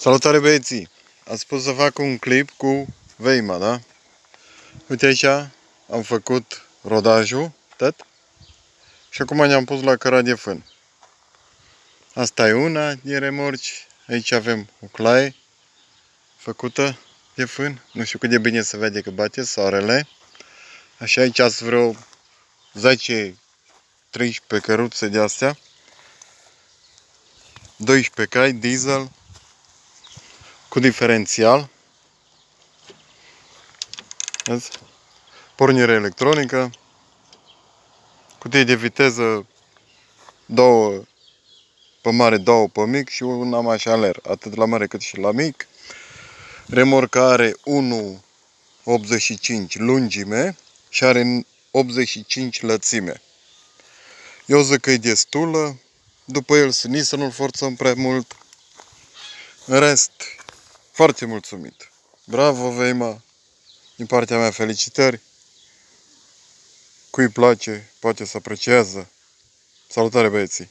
Salutare băieții! Am spus să fac un clip cu Veima, da? Uite aici am făcut rodajul, tot. Și acum ne-am pus la căra de fân. Asta e una din remorci. Aici avem o claie făcută de fân. Nu știu cât de bine se vede că bate soarele. Așa, aici sunt vreo 10-13 căruțe de astea. 12 cai, diesel, cu diferențial. Vezi? Pornire electronică, cutie de viteză, 2 pe mare, 2 pe mic și una mașaler, atât la mare cât și la mic. Remorca are 1,85 lungime și are 85 lățime. Eu zic că e destulă, după el nici să nu-l forțăm prea mult. În rest, foarte mulțumit. Bravo, Veima! Din partea mea, felicitări! Cui place, poate să apreciază. Salutare, băieții!